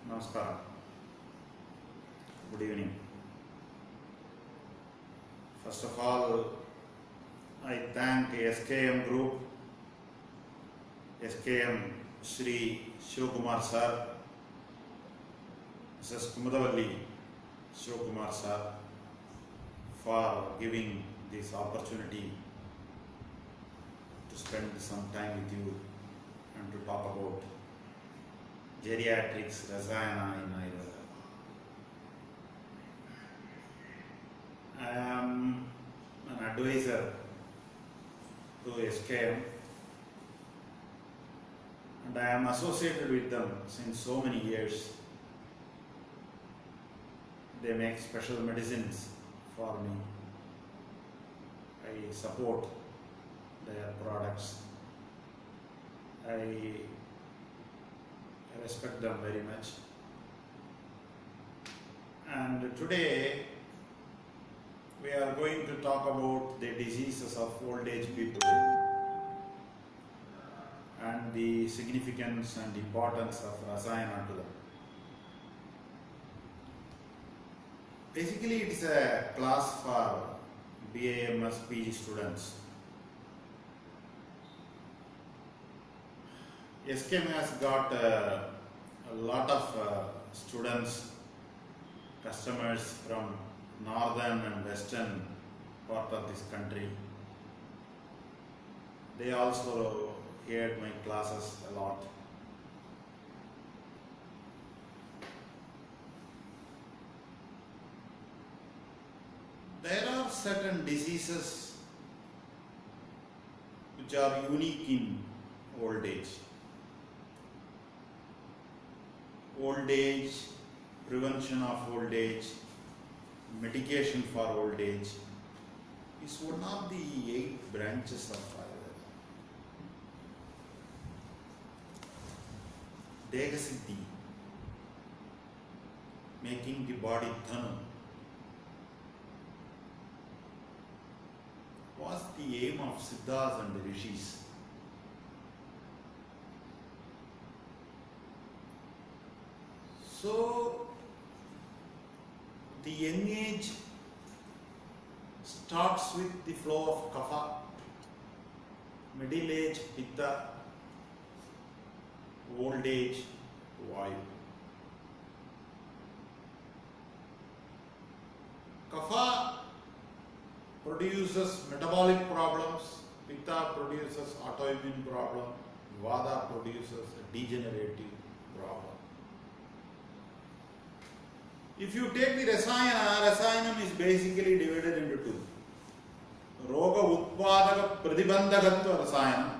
Namaskaram. Good evening. First of all, I thank SKM Group, SKM Shri Shivakumar Sir, Mrs. Kumudavalli Shivakumar Sir for giving this opportunity to spend some time with you and to talk about geriatrics, Rasayana in Ayurveda. I am an advisor to SKM and I am associated with them since so many years. They make special medicines for me. I support their products. I respect them very much. And today we are going to talk about the diseases of old age people and the significance and importance of Rasayana to them. Basically, it is a class for BAMS PG students. SKM has got a lot of students, customers from northern and western part of this country. They also heard my classes a lot. There are certain diseases which are unique in old age. Old age, prevention of old age, medication for old age is one of the 8 branches of Ayurveda. Degasiddhi, making the body dhanu, was the aim of Siddhas and the Rishis. So, the young age starts with the flow of kapha, middle age pitta, old age vayu. Kapha produces metabolic problems, pitta produces autoimmune problem, vata produces a degenerative problem. If you take the Rasayanam is basically divided into 2. Roga Utpadaka Pradibandhagatva Rasayanam,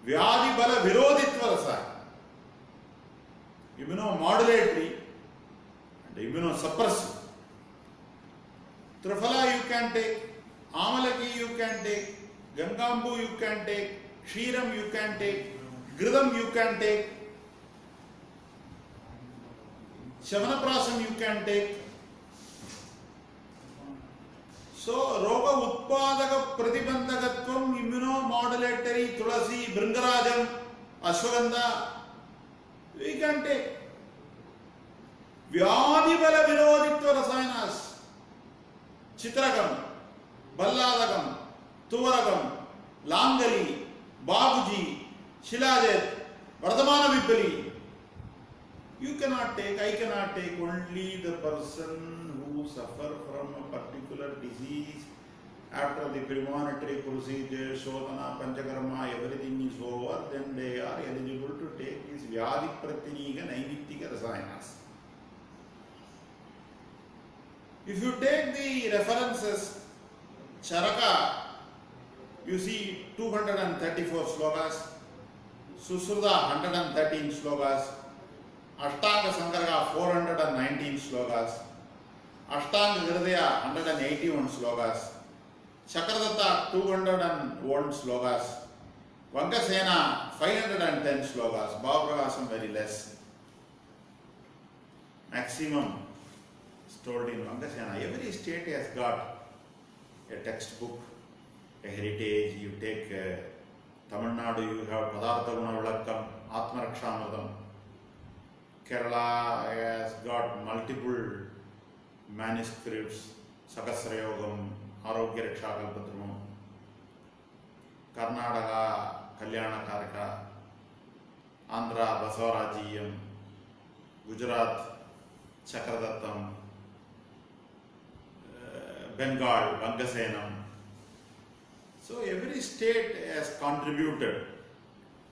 Vyadi Bala Virodhitva Rasayanam, immunomodulatory and immunosuppressive. Triphala you can take, Amalaki you can take, Gangambu you can take, Kshiram you can take, Gridam you can take, Shavanaprasam you can take. So, Roga Utpadaka Pratibandhagatvam, immunomodulatory, Tulasi, Bringarajam, Ashwagandha, we can take. Vyadibala Virodhitva Rasayanas, Chitrakam, Balladakam, Tuvaragam, Langali, Babuji, Shilajit, Vardhamana Vipali. You cannot take, I cannot take, only the person who suffer from a particular disease after the premonitory procedure, Shodhana, Panchakarma, everything is over, then they are eligible to take these Vyadi Pratiniga Naivittika Rasayanas. If you take the references, Charaka, you see 234 slokas, Susruta 113 slokas, Ashtanga Sankarga 419 slokas, Ashtanga Hridaya 181 slokas, Chakradatta 201 slokas, Vankasena 510 slokas, Bhavaprakasam very less. Maximum is told in Vankasena. Every state has got a textbook, a heritage. You take Tamil Nadu, you have Padartha Guna Valakkam, Atmarakshamradam. Kerala has got multiple manuscripts, Sakasra Yogam, Arogya Rakshakalpatramam, Karnataka, Kalyana Karika, Andhra, Basavarajiyam, Gujarat, Chakradattam, Bengal, Bangasenam. So every state has contributed.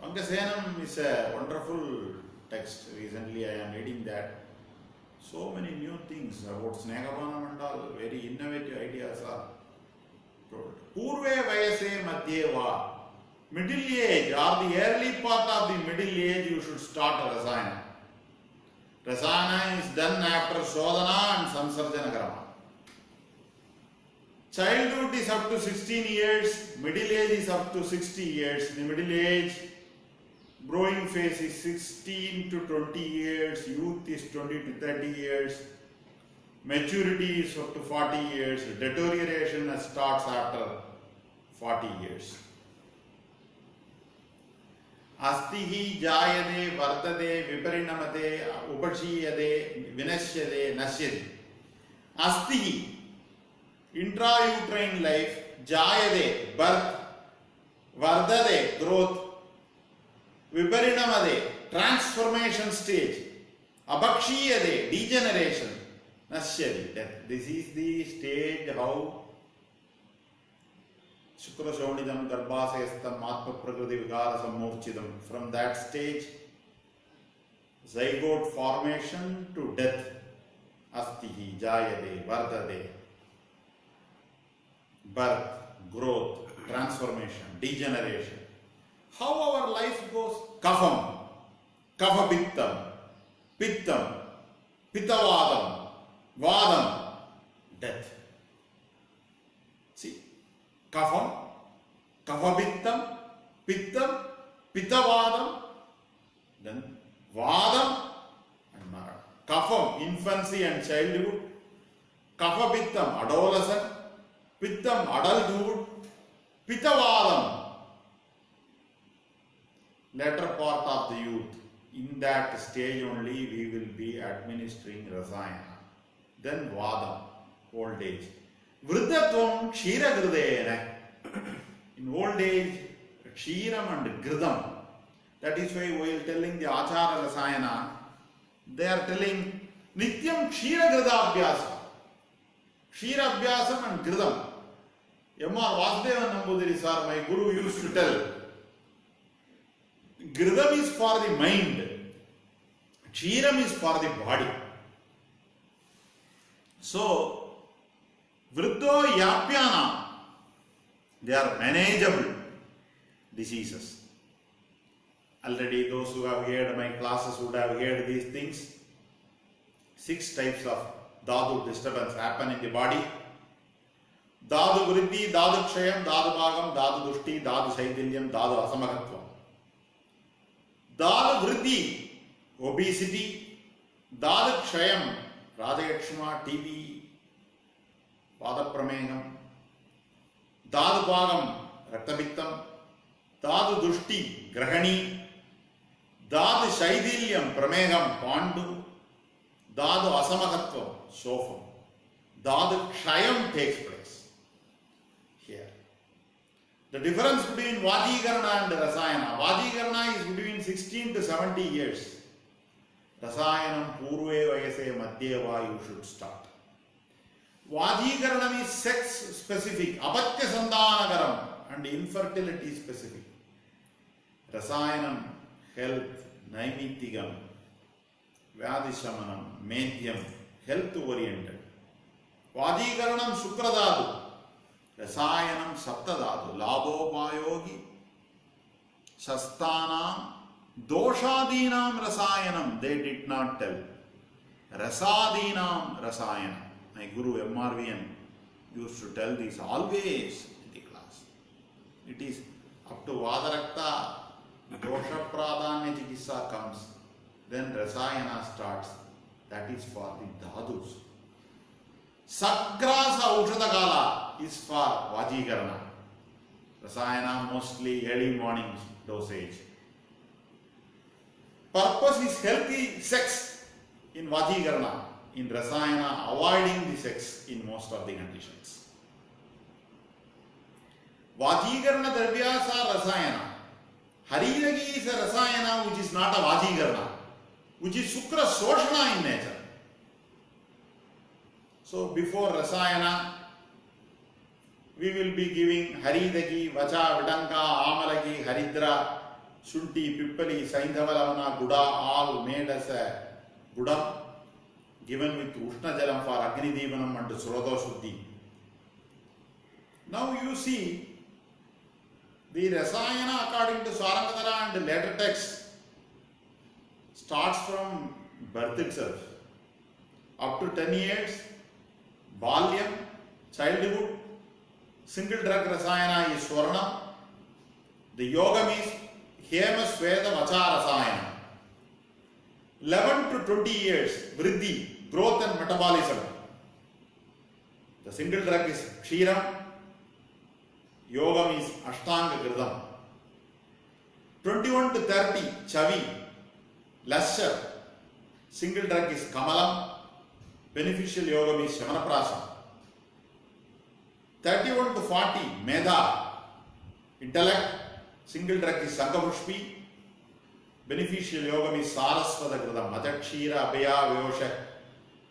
Bangasenam is a wonderful text. Recently I am reading that. So many new things about Snegapana Mandal, very innovative ideas are told. Purve Vayase Madhyeva, middle age or the early part of the middle age you should start Rasayana. Rasayana is done after Shodhana and Samsarjana Karma. Childhood is up to 16 years, middle age is up to 60 years. The middle age, growing phase is 16 to 20 years, youth is 20 to 30 years, maturity is up to 40 years, deterioration starts after 40 years. Astihi jayade vartate viparinamate upashiyade vinashyade nasyade. Astihi, intrauterine life, jayade, birth, vardade, growth, viparinamade, transformation stage, abhakshiyade, degeneration, nasyade, death. This is the stage how Shukra Shonidam Garbhasayastam Atma Prakriti Vigara Sammurchidam. From that stage, zygote formation to death. Astihi, jayade, vardade. Birth, growth, transformation, degeneration. How our life goes? Kafam, Kaphabittam, Pittam, Pittavadam, Vadam, death. See, Kafam, Kaphabittam, Pittam, Pittavadam, then Vadam and Mara. Kafam, infancy and childhood. Kaphabittam, adolescent. Pittam, adulthood. Pittavadam, later part of the youth. In that stage only we will be administering Rasayana. Then Vadam, old age. Vriddhatvam Kshira Gridena. In old age, Kshiram and Gridam. That is why while telling the Achara Rasayana, they are telling Nityam Kshira Gridabhyasa. Kshira Abhyasam and Gridam. M.R. Vasudevan Nambudiri sir, my guru, used to tell, Gridam is for the mind, Kshiram is for the body. So, Vriddho Yapyana, they are manageable diseases. Already those who have heard my classes would have heard these things. 6 types of dhatu disturbance happen in the body. Dhatu vriddhi, dhatu kshayam, dhatu bhagam, dhatu dushti, dhatu shaidilyam, dhatu asamakatvam. Dhatu vriddhi, obesity. Dhatu kshayam, radhayakshma, TB, vadaprameham. Dhatu bhagam, raktabittam. Dhatu dushti, grahani. Dhatu shaidilyam, prameham, pandu. Dhatu asamakatvam, sofam. Dhatu kshayam takes place here. The difference between Vadikarana and Rasayana. Vadikarana is between 16 to 70 years. Rasayanam Purve Vayase Madhyeva you should start. Vadikaranam is sex specific, Apatya Sandanagaram, and infertility specific. Rasayanam, health, Naimittigam, Vyadishamanam, Medhyam, health oriented. Vadikaranam Shukradadu, Rasayanam Saptadadu, Labhopayogi, Shastanam, Doshadinam Rasayanam, they did not tell. Rasadinam Rasayanam. My Guru M.R.V.N. used to tell this always in the class. It is up to Vadarakta, Dosha Pradhanya Chikitsa comes, then Rasayana starts. That is for the Dhadus. Sagrasa Aushadakala is for Vajikarana. Rasayana mostly early morning dosage. Purpose is healthy sex in Vajigarana. In Rasayana, avoiding the sex in most of the conditions. Vajigarana Dravyas are Rasayana. Haridagi is a Rasayana which is not a Vajigarana, which is Sukra Soshana in nature. So before Rasayana, we will be giving Haridagi, Vacha, Vidanka, Amalagi, Haridra, Shunti, Pippali, Saindhavalavana, Guda, all made as a Gudam, given with Ushna Jalam for Agni Devanam and Surodo Shuddhi. Now you see, the Rasayana according to Sarangadhara and later texts starts from birth itself. Up to 10 years, Balyam, childhood, single drug Rasayana is Swarna. The Yogam is Hema Sweda Vacha Rasayana. 11 to 20 years, Vriddhi, growth and metabolism. The single drug is Kshiram. Yogam is Ashtanga Gridam. 21 to 30, Chavi, Lustre. Single drug is Kamalam. Beneficial Yogam is Shamanaprasam. 31 to 40, Medha, intellect. Single drug is Sankapushpi. Beneficial Yogam is Saraswata Gridam. Matakshira, Abhaya, Vyosha.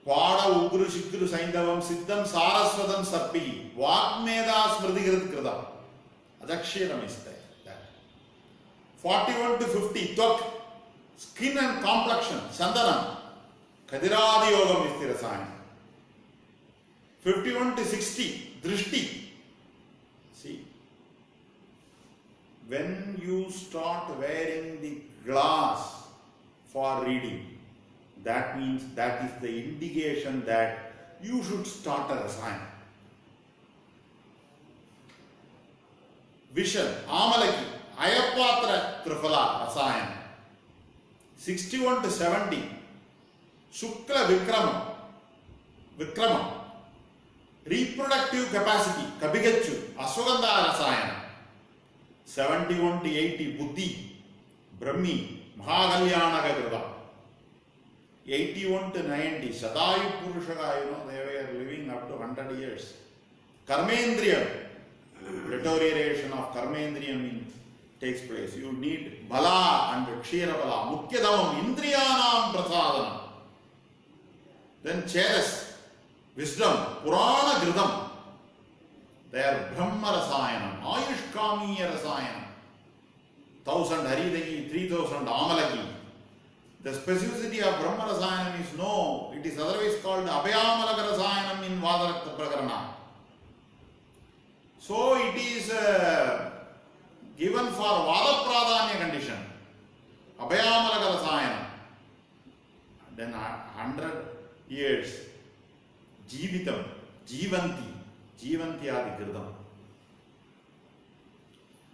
Pada, Ugru, Shikru, Saindavam, Siddham, Saraswatam, Sarpi. Vagmeda, Smriti Gridam. Adakshiram is there. 41 to 50, Twak, skin and complexion, Sandanam. Kadiradi Yogam is the Rasayana. 51 to 60, Drishti. See, when you start wearing the glass for reading, that means that is the indication that you should start a Rasayana. Vision, Amalaki, Ayapatra Triphala Rasayana. 61 to 70, Shukla Vikramam. Reproductive capacity, Kabigachu, Aswagandha Rasayana. 71 to 80, Buddhi, Brahmi, Mahagalyana Gridam. 81 to 90, Sadayu Purushaka, they were living up to 100 years. Karmendriyam, deterioration of Karmendriyam takes place. You need Bala and Kshira Bala, Mukyadamam, Indriyanam Prasadhanam. Then Cheras, wisdom, Purana Gridam. They are Brahma Rasayanam, Ayushkamiya Rasayanam. 1000 Haridagi, 3000 Amalagi. The specificity of Brahma Rasayanam is no, it is otherwise called Abhayamalaga Rasayanam in Vadarakta Prakarana. So it is given for Vada Pradhanya condition. Abhayamalaga Rasayanam. Then 100 years, Jivitam, Jivanti Adi Girdam.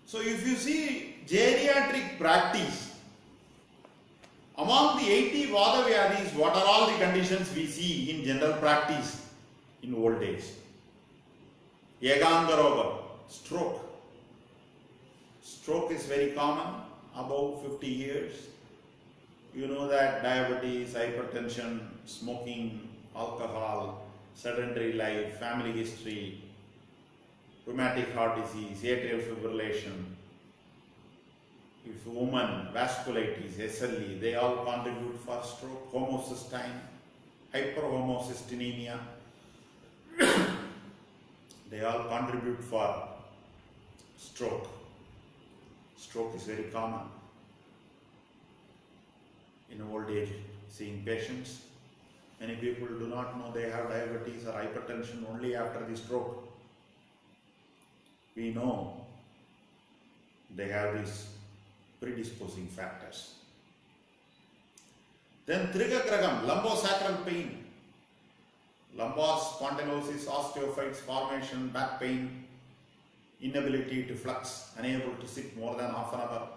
So if you see geriatric practice, among the 80 Vada Vyadhis, what are all the conditions we see in general practice in old age? Yegangaroga, stroke. Stroke is very common, above 50 years. You know that diabetes, hypertension, smoking, alcohol, sedentary life, family history, rheumatic heart disease, atrial fibrillation, if woman, vasculitis, SLE, they all contribute for stroke, homocysteine, hyperhomocystinemia, they all contribute for stroke. Stroke is very common in old age, seeing patients. Many people do not know they have diabetes or hypertension only after the stroke. We know they have these predisposing factors. Then Trigakragam, lumbosacral pain, lumbar spondylosis, osteophytes formation, back pain, inability to flex, unable to sit more than half an hour,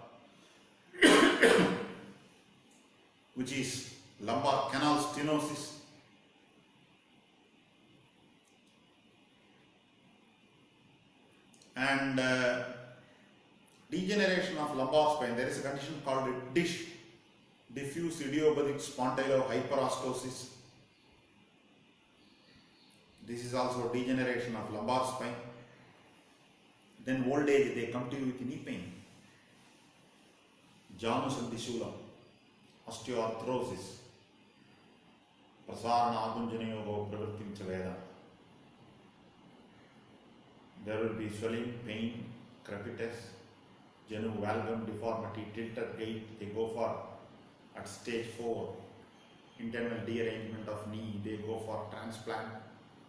which is lumbar canal stenosis. And degeneration of lumbar spine. There is a condition called a dish. diffuse idiopathic spondylohyperostosis. This is also degeneration of lumbar spine. Then old age, they come to you with knee pain. Janus and Tishulam, osteoarthrosis, Prasarana Agunjanayogo Pravrittim Chaveda. There will be swelling, pain, crepitus, genu valgum deformity, tilted gait. They go for, at stage 4, internal dearrangement of knee. They go for transplant,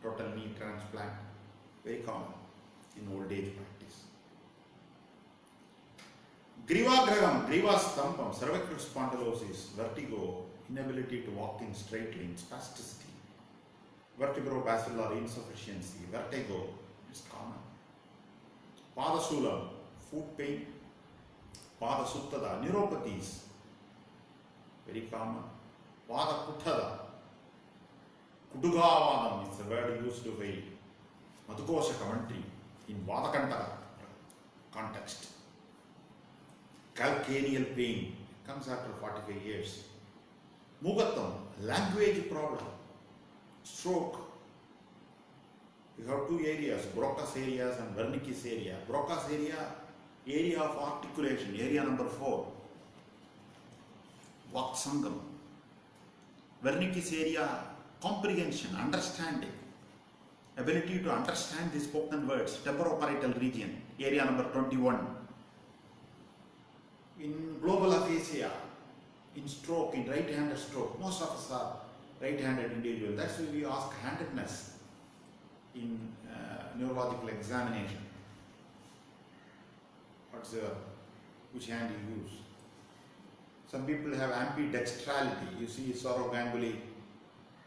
total knee transplant. Very common in old age practice. Grivagragam, Griva Stampam, cervical spondylosis, vertigo, inability to walk in straight lines, spasticity, vertebrobasilar insufficiency, vertigo is common. Padasulam, foot pain, Padasuttada, neuropathies, very common. Padakuttada, Kudugavadam is the word used by Madhukosha commentary in Vadakantaka context. Calcaneal pain comes after 45 years. Mugattam, language problem, stroke. You have two areas, Broca's areas and Wernicke's area. Broca's area of articulation, area number 4. Vaksangam. Wernicke's area, comprehension, understanding, ability to understand the spoken words, temporoparietal region, area number 21. In global aphasia, in stroke, in right-handed stroke, most of us are right-handed individuals. That's why we ask handedness in neurological examination. Which hand you use? Some people have ambidextrality. You see Saurav Ganguly,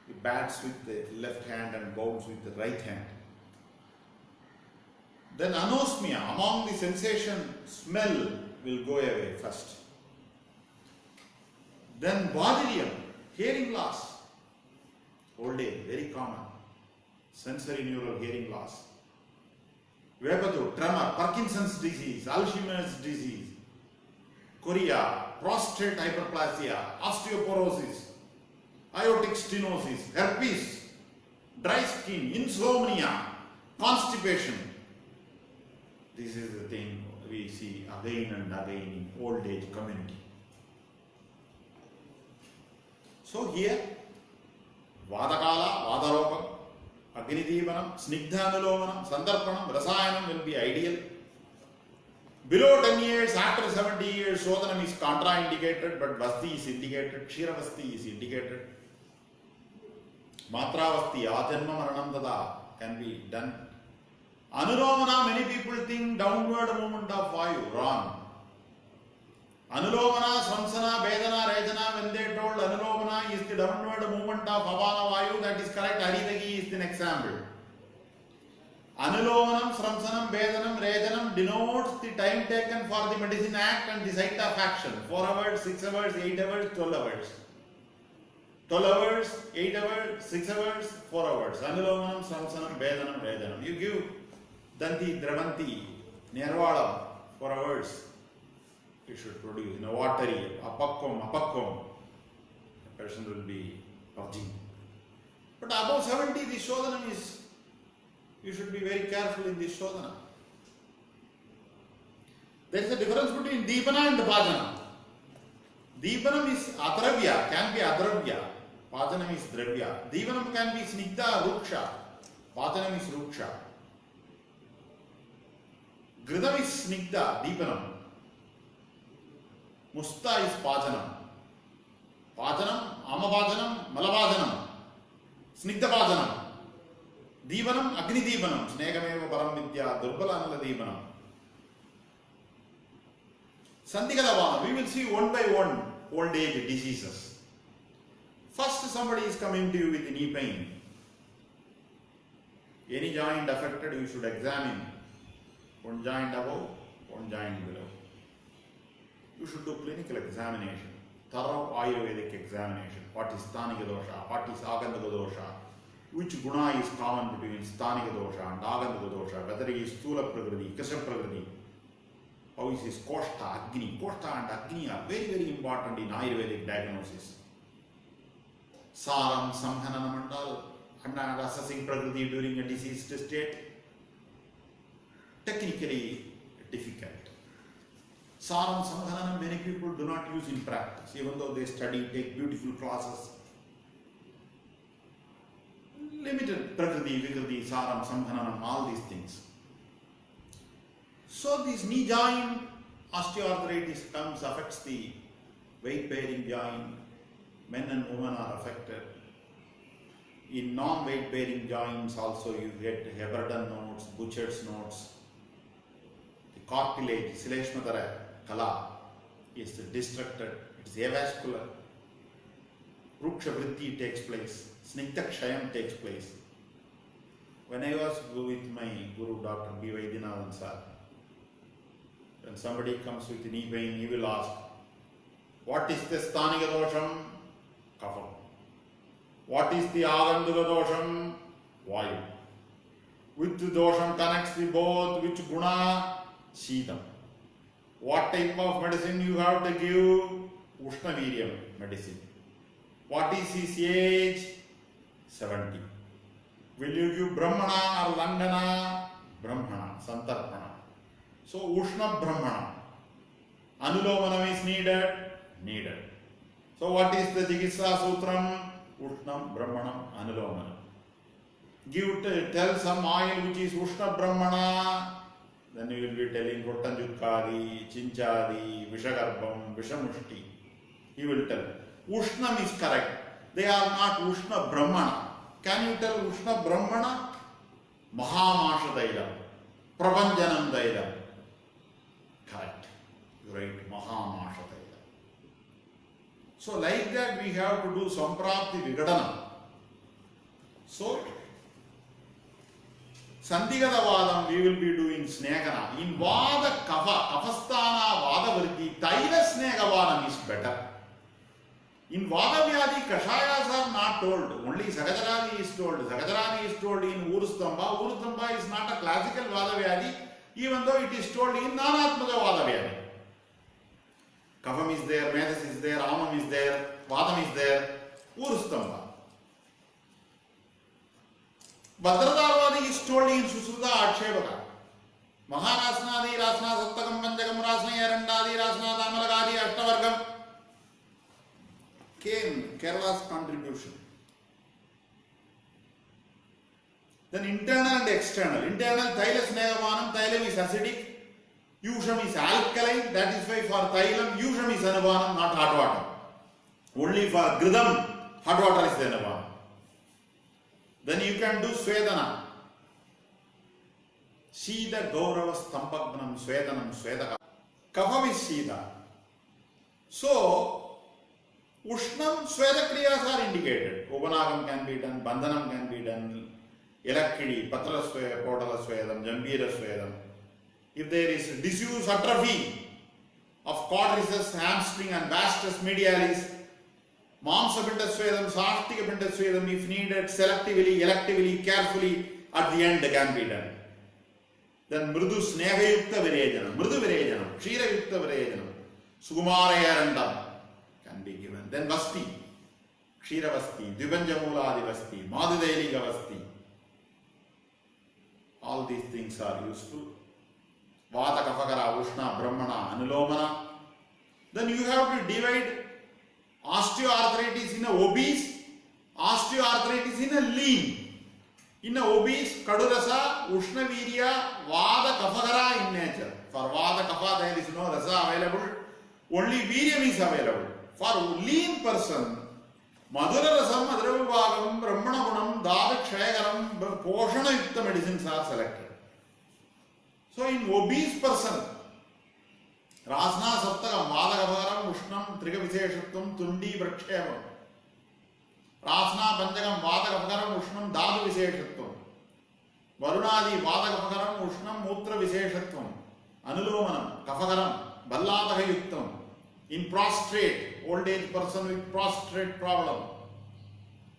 he bats with the left hand and bowls with the right hand. Then anosmia, among the sensation, smell will go away first. Then Badirium, hearing loss, old age, very common, sensory neural hearing loss. Vepatu, tremor, Parkinson's disease, Alzheimer's disease, chorea, prostate hyperplasia, osteoporosis, aortic stenosis, herpes, dry skin, insomnia, constipation. This is the thing we see again and again in old age community. So here, Vadakala, Vadarokam, Agnidevanam, Snigdhanulomanam, Sandarpanam, Rasayanam will be ideal. Below 10 years, after 70 years, Sodhanam is contraindicated, but Vasti is indicated, Kshiravasti is indicated. Matravasti, Ajanma Maranam Dada can be done. Anulomana, many people think downward movement of Vayu, wrong. Anulomana, Svansana, Vedana, Rajana, when they told Anulomana is the downward movement of Avana Vayu, that is correct. Haridagi is the next example. Anulomanam, Sramsanam, Vedanam, Rejanam denotes the time taken for the medicine act and the site of action. 4 hours, 6 hours, 8 hours, 12 hours. 12 hours, 8 hours, 6 hours, 4 hours. Anulomanam, Sramsanam, Vedanam, Rejanam. You give Danti, Dravanti, Nirvalam 4 hours. It should produce in a watery, apakkom. The person will be purging. But above 70, the Shodhanam is, you should be very careful in this Shodhana. There is a difference between Deepana and Bhajana. Deepanam is Adravya, can be Adravya. Bhajanam is Dravya. Deepanam can be Snigdha, Ruksha. Bhajanam is Ruksha. Gridam is Snigdha, Deepanam. Musta is Bhajanam. Bhajanam, Amabhajanam, Malabhajanam. Snigdha Bhajanam. Deevanam, Agni Deevanam, Snegameva Paramvidya, Durbalanala Deevanam. Sandhikadavana, we will see one by one old age diseases. First, somebody is coming to you with knee pain. Any joint affected, you should examine. One joint above, one joint below. You should do clinical examination, thorough Ayurvedic examination. What is Sthanika dosha, what is Agantaka dosha, which guna is common between Sthanika dosha and Agantaka dosha, whether it is Sthula Prakriti, Kasha Prakriti. How is his Koshta, Agni? Koshta and Agni are very, very important in Ayurvedic diagnosis. Saram, Samhanana Mandal, and assessing Prakriti during a diseased state. Technically difficult. Saram, Samhananam, many people do not use in practice, even though they study, take beautiful classes. Limited Prakriti, Vikriti, Saram, Samhananam, all these things. So this knee joint osteoarthritis comes, affects the weight-bearing joint. Men and women are affected. In non-weight-bearing joints also you get Heberden nodes, Butcher's nodes. The cartilage, Sileshmatara Kala is destructed. It is avascular. Ruksha Vritti takes place. Snigdha Kshayam takes place. When I was with my Guru Dr. B. Vaidyanathan sir, when somebody comes with knee pain, he will ask, what is the Sthanika dosham? Kapha. What is the Aganduka dosham? Vayu. Which dosham connects the both? Which guna? Shidam. What type of medicine you have to give? Ushnaviryam medicine. What is his age? 70. Will you give Brahmana or Langana? Brahmana, Santarpana. So Ushna Brahmana. Anulomanam is needed. So what is the Chikitsa Sutram? Ushnam Brahmanam Anulomanam. Tell some oil which is Ushna Brahmana. Then you will be telling Rotanjutkadi, Chinchadi, Vishagarbham, Vishamushti. He will tell. Ushnam is correct. They are not Ushna Brahmana. Can you tell Ushna Brahmana? Mahamasha Dailam. Prabanjanam Dailam. Correct. Right. Mahamasha Dailam. So like that we have to do Samprapti Vigadanam. So Sandhigata Vadam we will be doing Snegana. In Vada Kapha, Kaphasthana Vada Vritti, Taila Snega Vadam is better. In Vada Vyadi, Kashayas are not told. Only Sagajaradi is told. Sagajaradi is told in Urustamba. Urustamba is not a classical Vada Vyadi, even though it is told in Nanatmaja Vada Vyadi. Kapham is there, Medas is there, Amam is there, Vadam is there, Urustamba. Bhadradarvadi is told in Susruta Akshevaka. Maharasnadi, Rasna, Sattakam, Panjakam, Rasna, Yarandadi, Rasna, Damalagadi, Ashtavargam. Came Kerala's contribution. Then internal and external. Internal, Thailas Negamanam, Thailam is acidic, Yusham is alkaline, that is why for Thailam, Yusham is Anabanam, not hot water. Only for Gridam, hot water is the Anabanam. Then you can do Swedana. Shida Gaurava Stampagmanam Swedanam Swedaka. Kapham is Shida. So, Ushnam, Sweda Kriyas are indicated. Upanagam can be done, Bandhanam can be done, Elakidi, Patra Sweda, Podala Swedam, Jambira Swedam. If there is disuse atrophy of quadriceps, hamstring and vastus medialis, Mamsapinda Swedam, Sashtikapinda Swedam, if needed, selectively, electively, carefully, at the end can be done. Then Mrudu Snehayukta Virejanam, Mrudu Virejanam, Kshira Yukta Virejanam, Sukumarayarandam can be given. Then Vasti, Kshira Vasti, Dvibanjamuladi Vasti, Madhudailiga Vasti. All these things are useful. Vata Kafakara, Ushna, Brahmana, Anulomana. Then you have to divide osteoarthritis in a obese, osteoarthritis in a lean. In a obese, Kadurasa, Ushna Virya, Vada Kafakara in nature. For Vada Kafa there is no rasa available, only Viryam is available. For lean person, Madhura Rasam, Madhura Vibhagam, Brahmana Gunam, Dada Kshayagaram, Poshana Yukta medicines are selected. So in obese person, Rasna Saptakam, Vada Kafakaram, Ushnam, Triga Viseshatvam, Tundi Vrakshevam. Rasna Panchakam, Vada Kafakaram, Ushnam, Dada Viseshatvam. Varunadi, Vada Kafakaram, Ushnam, Mutra Viseshatvam. Anulomanam, Kafakaram, Balladaha Yuktam. In prostrate, old age person with prostrate problem,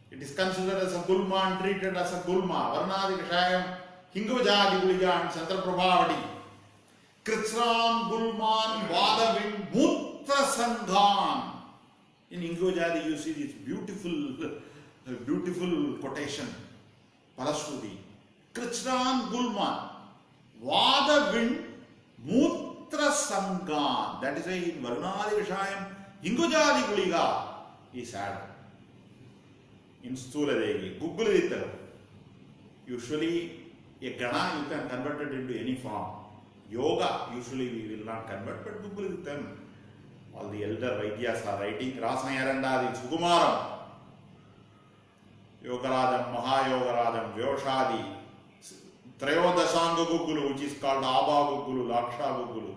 it is considered as a gulma and treated as a gulma. Varnadi Kashayam, Hingavajadi Gulija and Santra Prabhavadi. Kritsran, Gulman, Vadavin, Mutra Sanghan. In Ingojadi you see this beautiful quotation. Palashruti. Kritsran, Gulman, Vadavin, Mutra Sanghan. That is why in Varunadi Vishayam, Ingojadi Guliga is added. In Stuladevi, Gugulitha. Usually a Gana you can convert it into any form. Yoga usually we will not convert, but Gugulitham. All the elder Vaidyas are writing. Rasnayarandadi, Sukumaram, Yogarajam, Mahayogarajam, Vyoshadi, Trayodashanga Gugulu, which is called Abha Gugulu, Laksha Gugulu.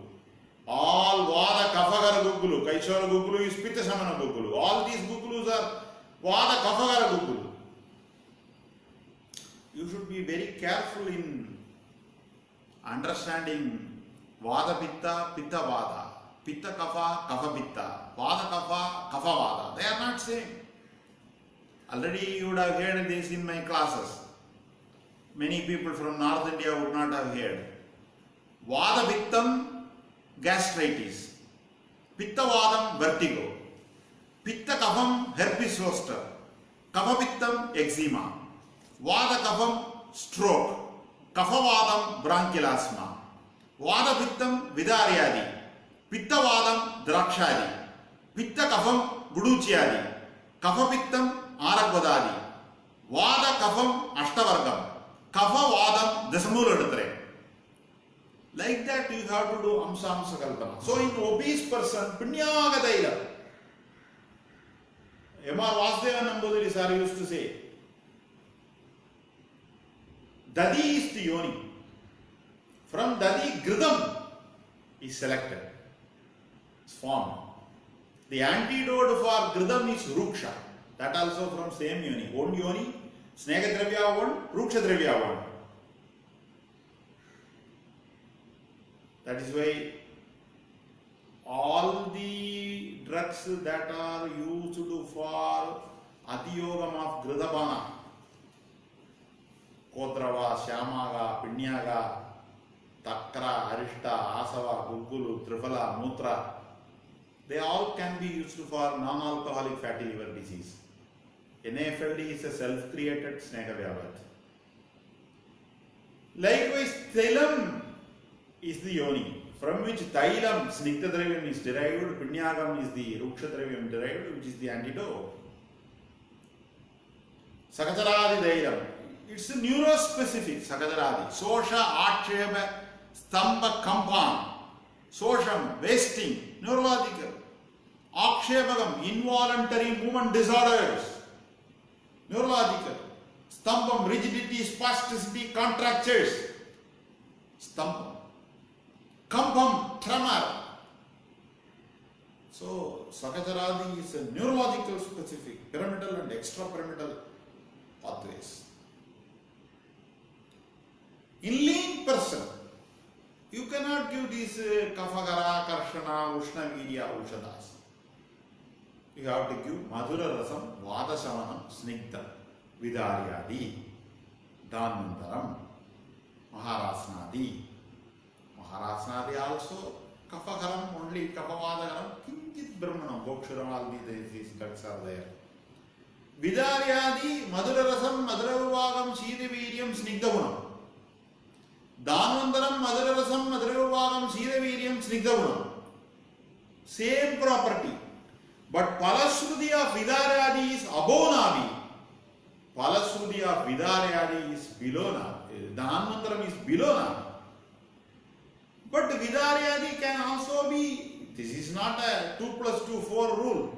All Vada Kafagara Gugulu, Kaishara Gugulu is Pitta Samana Gugulu. All these Gugulus are Vada Kafagara Gugulu. You should be very careful in understanding Vada Pitta, Pitta Vada. Pitta Kapha, Kapha Pitta. Vada Kapha, Kapha Vada. They are not same. Already you would have heard this in my classes. Many people from North India would not have heard. Vada Pittam, gastritis. Pitta Vadam, vertigo. Pitta Kapham, herpes zoster. Kapha Pittam, eczema. Vada Kapham, stroke. Kapha Vadam, bronchial asthma. Vada Pittam, Vidaryadi. Pitta Vadam, Drakshadi. Pitta Kapham, Guduchiyadi. Kapha Pittam, Aragvadadi. Vada Kapham, Ashtavargam. Kapha Vadam, Dasamuladatre. Like that you have to do Amsa Kalpana. So in obese person, Punyagadaila. M.R. Vasudeva Nambudiri sir used to say, Dadi is the yoni. From Dadi, Gridam is selected. It's formed. The antidote for Gridam is Ruksha. That also from same yoni. One yoni, Snegadravya one, Rukshadravya one. That is why all the drugs that are used for Adiyogam of Gridabana, Kodrava, Shyamaga, Pinyaga, Takra, Arishta, Asava, Gulgulu, Triphala, Mutra, they all can be used for non-alcoholic fatty liver disease. NAFLD is a self-created Snega Vyavad. Likewise, Thailam is the yoni, from which Thailam, Snigdhadravyam is derived, Pinyagam is the Rukshadravayam derived, which is the antidote. Sakajaradi Thailam, it's a neurospecific Sakajaradi. Sosha, Aksheba, Stamba, Kampan, Sosham, wasting, neurological. Akshebagam, involuntary movement disorders, neurological. Stambam, rigidity, spasticity, contractures, Stambam. Kampam, tremor. So, Sakajaradi is a neurological specific, pyramidal and extrapyramidal pathways. In lean person, you cannot give these Kafagara, Karshana, Ushna, Virya, Ushadas. You have to give Madhura Rasam, Vada Shamanam, Snigdha, Vidaryadi, Dhanvantaram, Maharasnadi. Maharasnadi also, Kafagaram, only Kapavadagaram, Kinkit Brahmanam, Bokshuram, all these drugs are there. Vidaryadi, Madhura Rasam, Madhravagam, Shiriviryam, Snigdhagunam. Dhanvantaram, Madhura Rasam, Madhravagam, Shiriviryam, Snigdhagunam. Same property. But Palashruti of Vidaryadi is above Navi. Palashruti of Vidaryadi is below Navi. Dhanvantaram is below Navi. But Vidaryadi can also be, this is not a 2 + 2, 4 rule.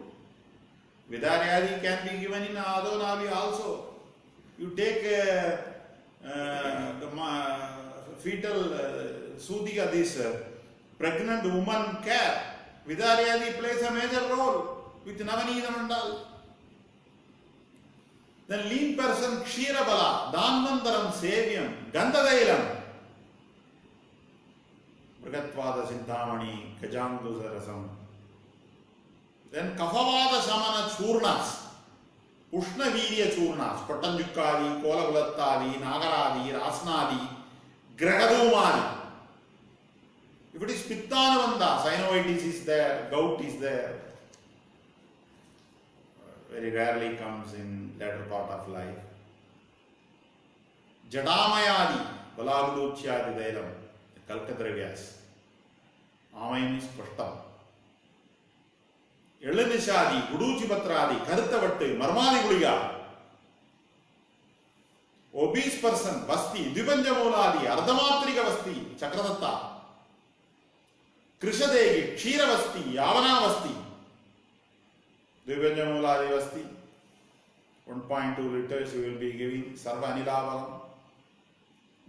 Vidaryadi can be given in Adho Navi also. You take fetal Sudhiga, this pregnant woman care. Vidaryadi plays a major role with Navanida Mandal. Then lean person Kshirabala, Dhanvantaram, Sevyam, Gandhadailam, Mrigatvada Sintamani, Kajangusarasam. Then Kafavada Samana Churnas, Ushna Virya Churnas, Patanjukadi, Kolagulattadi, Nagaradi, Rasnadi, Gragadumadi. If it is Pittanavanda, synovitis is there, gout is there. Very rarely comes in later part of life. Jadamayadi, Balaguluchyadi Dailam, the Kalkadravyas. Amayam is Pashtam. Elanishadi, Guduchipatradi, Karthavattu, Marmadi Guliga. Obese person, Vasti, Dvipanjamoladi, Ardhamatrika Vasti, Chakradatta. Krishadegi, Kshira Vasti, Yavana Vasti. Dvipanjamoladi Vasti. 1.2 liters you will be giving. Sarva Anilavanam.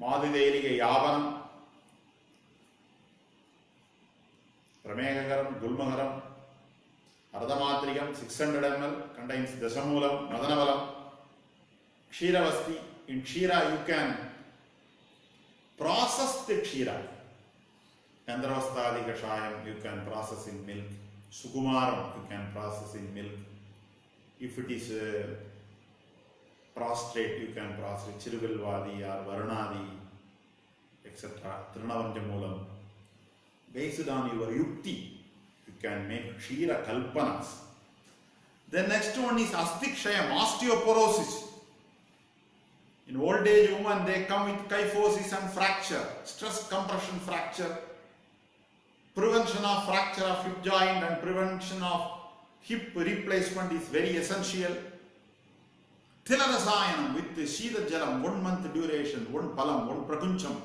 Madhidelige Yavanam. Ramegagaram, Gulmagaram. Ardhamatrikam 600 ml contains Dasamulam, Madanabalam. Kshira Vasti. In Kshira you can process the Kshira. Gandharvastadi Kashayam you can process in milk. Sukumaram you can process in milk. If it is prostrate you can process Chiruvilvadi or Varunadi, etc. Trinavanjamulam. Based on your yukti you can make Kshira Kalpanas. The next one is Astikshayam, osteoporosis. In old age women, they come with kyphosis and fracture, stress compression fracture, prevention of fracture of hip joint and prevention of hip replacement is very essential. Tilarasayanam with Shida Jalam, 1 month duration, 1 palam, 1 prakuncham.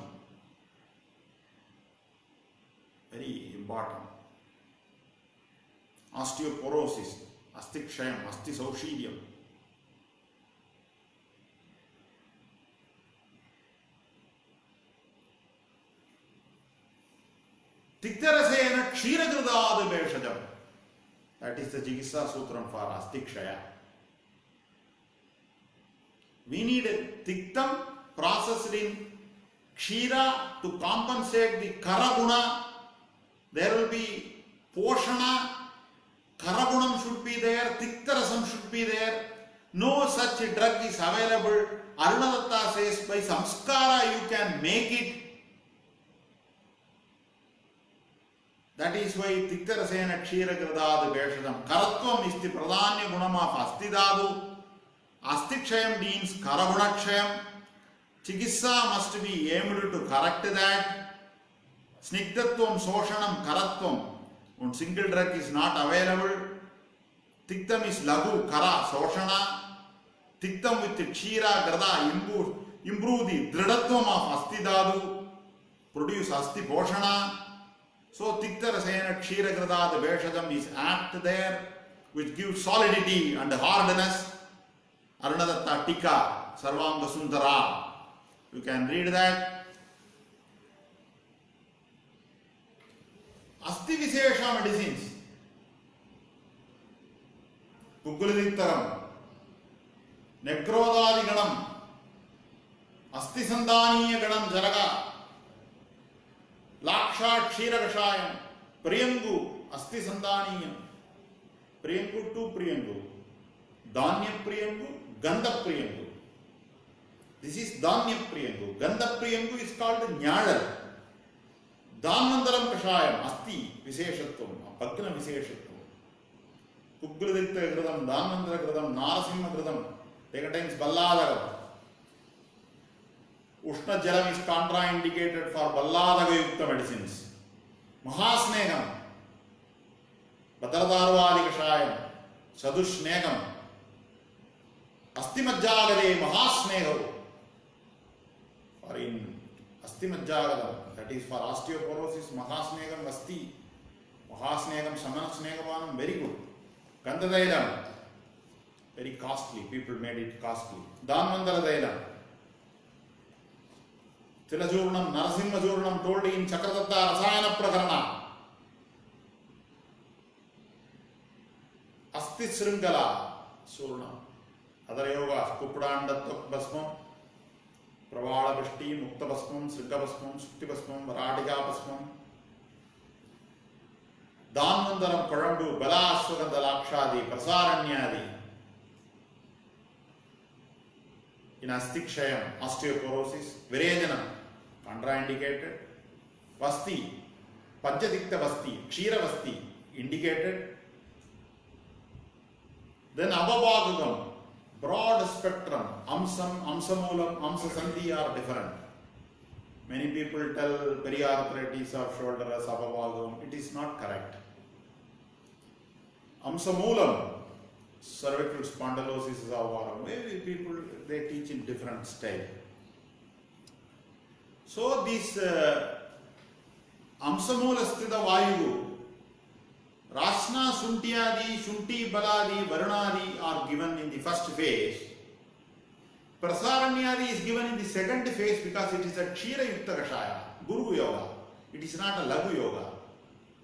Very important. Osteoporosis, astikshayam, astisaushidhyam. Tiktarasena Kshiragradadu Beshajam. That is the Chikitsa Sutram for Astikshaya. We need a Tiktam processed in Kshira to compensate the Karaguna. There will be Poshana, Karagunam should be there, Tiktarasam should be there. No such drug is available. Arunadatta says by Samskara you can make it. That is why Tiktarasena Kshiragradadu Beshadam. Karatvam is the Pradanya Gunam of Astidadu. Astikshayam means Karagunakshayam. Chikitsa must be able to correct that. Snigdatvam Soshanam Karatvam. One single drug is not available. Tiktam is Lagu Kara Soshana. Tiktam with the Kshira Grada improve the Dridatvam of Astidadu. Produce Asti Poshana. So Tiktarasena Kshiragradadu Beshadam is apt there, which gives solidity and hardness. Arunadatta Tika, Sarvanga Sundara. You can read that. Asti Vishesha medicines. Kukulidiktaram, Nekrodadi Ganam, Asti Sandaniya Ganam Jaraga. Laksha Kshiragashayam, Priyangu, Asti Sandaniyam. Priyangu to Priyangu. Dhanya Priyangu, Gandha Priyangu. This is Dhanya Priyangu. Gandha Priyangu is called Nyadal. Dhanvandaram Kashayam, Asti Visheshatvam, Bhagna Visheshatvam. Kuggradikta Gradam, Dhanvandara Gradam, Narasimha Gradam. They contains Balladagam. Ushna Jalam is contraindicated for Balladaga Yukta medicines. Mahasnegam, Bhadradarvadi Kashayam, Sadushnegam, Astimajjagade Mahasnegavu. For in Astimajjagadam, that is for osteoporosis, Mahasnegam Asti, Mahasnegam Samanasnegavanam, very good. Gandhadailam, very costly, people made it costly. Dhanvandara Dailam. Tilajurnam, Narasimhajurnam told in Chakradatta Rasayana Prakarana. Asti Sringala Surnam. Other yogas, Kupradandattak Basmam, Pravala Bhashti, Mukta Basmam, Sringa Basmam, Sukti Basmam, Varadiga Basmam. Dhanvandaram Parandu, Bala Ashwagandha Lakshadi, Prasaranyadi. In Astikshayam, osteoporosis, Virejanam, contraindicated. Vasti, Panchadikta Vasti, Kshira Vasti indicated. Then Abhavagam, broad spectrum, Amsam, Amsamulam, Amsasandhi are different. Many people tell periarthritis of shoulder as Abhavagam. It is not correct. Amsamulam, cervical spondylosis is Abhavagam. Maybe people, they teach in different style. So this Amsamula Sthita Vayu, Rasna, Suntyadi, Shunti, Baladi, Varunadi are given in the first phase. Prasaranyadi is given in the second phase because it is a Kshira Yukta Kashaya, Guru Yoga. It is not a Lagu Yoga.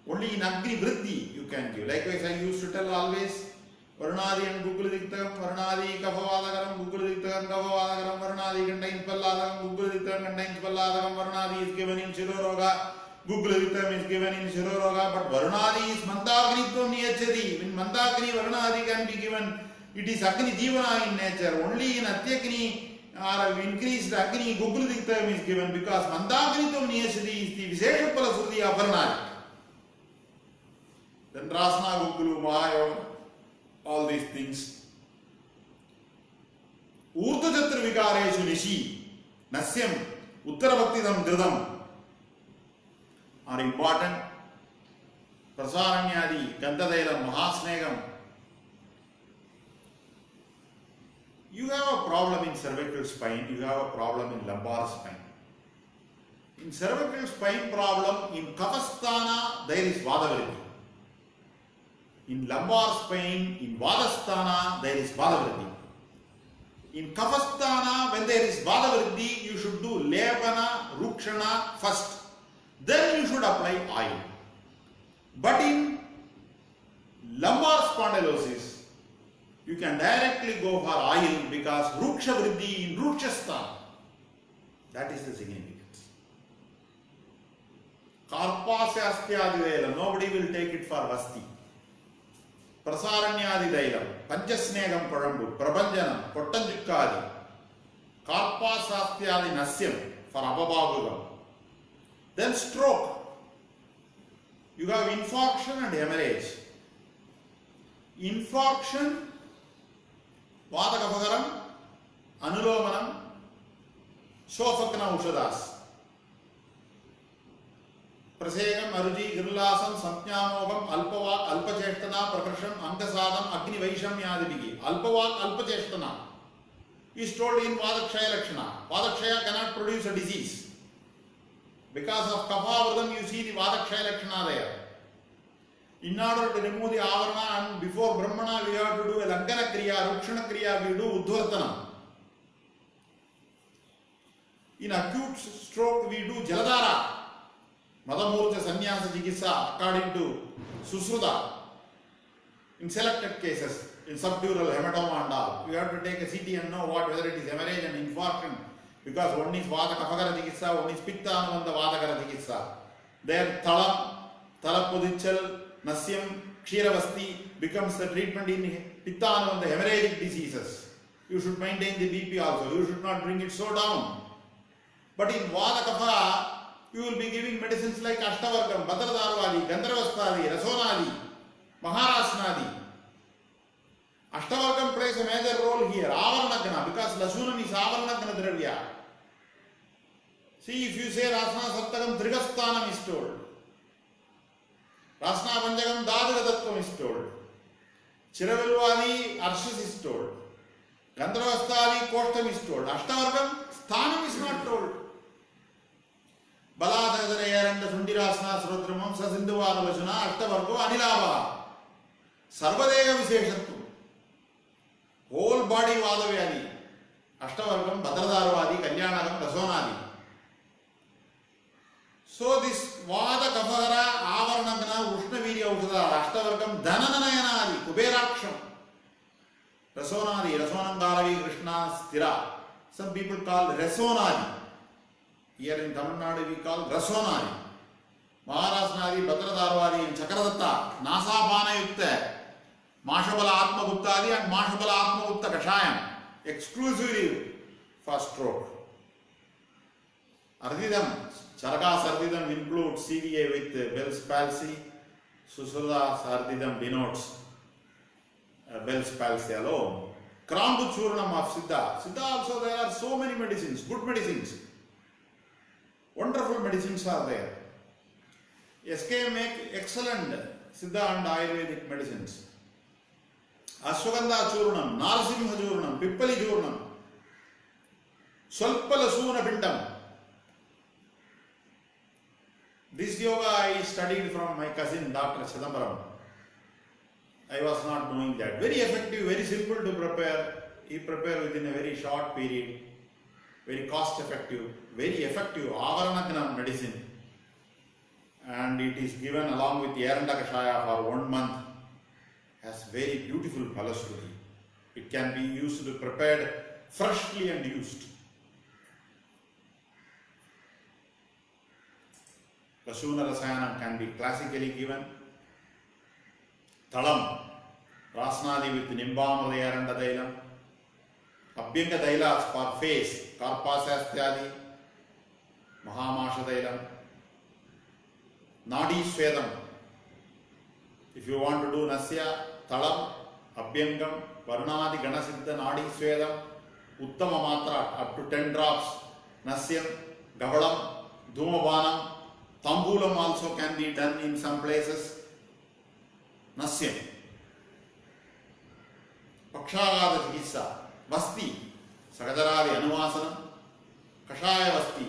Only in Agni Vriddhi you can give. Likewise, I used to tell always Varunadi and Guguladiktam, Varunadi Kafavadagaram, Guguladiktam, Kafavadagaram, Varunadi contains Palladagam, Guguladiktam contains Palladagam, Varunadi is given in Shiroroga. Guguladiktam is given in Shiroroga, but Varunadi is Mandagritvam Niyachati. When Mandagni Varunadi can be given, it is Agni Jivana in nature. Only in Atyagni or increased Agni Guguladiktam is given because Mandagritvam Niyachati is the Visheshapala Sruti of Varunadi. Then Rasna, Gugulu, Mahayoga, all these things. Urdhajatra Vikareshu Nishi, Nasyam, Uttarabhaktidam Dridam are important. Prasaranyadi, Gandadailam, Mahasnegam. You have a problem in cervical spine, you have a problem in lumbar spine. In cervical spine problem, in Kapasthana, there is Vadavriddhi. In lumbar spine, in Vadasthana, there is Vadavriddhi. In Kapasthana, when there is Vadavriddhi, you should do Lepana, Rukshana first. Then you should apply oil. But in lumbar spondylosis, you can directly go for oil because Ruksha Vriddhi in Rukshasthana. That is the significance. Karpasya Asthya Dailam, nobody will take it for Vasti. Prasaranyadi Dailam, Panchasnegam Padambu, Prabhanjanam, Kottanjukkadi, Karpasasthyadi Nasyam for Abhabagam. Then stroke. You have infarction and hemorrhage. Infarction, Vadakapagaram, Anulomanam, Shofakana Ushadas. Prasegam, Aruji, Girlasam, Samtyamogam, Alpavak, Alpacheshtana, Prakarsham, Ankasadam, Agni Vaisham Yadivigi. Alpavak, Alpacheshtana is told in Vadakshaya Lakshana. Vadakshaya cannot produce a disease. Because of Kaphavardham, you see the Vadakshaya Lakshana there. In order to remove the Avarana and before Brahmana, we have to do a Lankana Kriya, Rukshana Kriya, we do Udvartanam. In acute stroke, we do Jaladhara, Madhamurta Sannyasa Chikitsa, according to Susruta. In selected cases, in subdural hematoma and all, we have to take a CT and know whether it is hemorrhage and infarction. Because one is Vata Kapagara Chikitsa, one is Pitta Anuvandha Vadagara Chikitsa. Then Thalam, Thalapodichal, Nasyam, Kshiravasti becomes the treatment in Pitta Anuvandha hemorrhagic diseases. You should maintain the BP also. You should not bring it so down. But in Vata Kapha, you will be giving medicines like Ashtavargam, Bhadradarvadi, Gandharvastadi, Rasonadi, Maharasnadi. Ashtavargam plays a major role here. Avaranagana, because Lasunam is Avaranagana Dravya. See, if you say Rasna Saptakam, Trigasthanam is told. Rasna Panjagam, Dadagatatvam is told. Chiravilvadi, Arshas is told. Gandharvastadi, Koshtam is told. Ashtavargam, Sthanam is not told. Baladhagarayaranda Sundirasana Srotramam Sasinduvara Vachana Ashtavargo Anilava. Sarvadega Visheshatvam. Whole body Vadavyadi. Ashtavargam, Bhadradarvadi, Kalyanagam, Rasonadi. So this Vada Kapagara, Avaranagana, Ushnavirya Ushada, Ashtavargam, Dhanananayanadi, Kuberaksham, Rasonadi, Rasonam Garavi, Krishna, Stira. Some people call Rasonadi. Here in Tamil Nadu we call Rasonadi. Maharasnadi, Bhadradarvadi, and Chakradatta, Nasapana Yukta, Mashabala Atma Guptadi and Mashabala Atma Gupta Kashayam, exclusively for stroke. Ardidam, Charaka Sardidam includes CVA with Bell's palsy. Susruta Sardidam denotes Bell's palsy alone. Krambu Churnam of Siddha. Siddha also there are so many medicines, good medicines. Wonderful medicines are there. SK make excellent Siddha and Ayurvedic medicines. Ashwagandha Churnam, Narsimha Churnam, Pippali Churnam, Swalpalasuna Pindam. This yoga I studied from my cousin Dr. Chidambaram. I was not knowing that. Very effective, very simple to prepare. He prepared within a very short period. Very cost effective, very effective Avaranagna medicine. And it is given along with Yaranda Kashaya for 1 month. Has very beautiful phalashruti. It can be used, prepared freshly and used. Lashuna Rasayanam can be classically given. Talam, Rasnadi with Nimbamada Yaranda Dailam. Abhyanga Dailas for face, Karpasasthyadi, Mahamasha Dailam. Nadi Svedam. If you want to do Nasya, Talam, Abhyangam, Varnadi Ganasiddha Nadi Svedam, Uttama Matra up to 10 drops, Nasyam, Gavalam, Dhumabanam, Tambulam also can be done in some places. Nasyam. Pakshagada Chikitsa, Vasti, Sagadaradi Anuvasanam, Kashaya Vasti.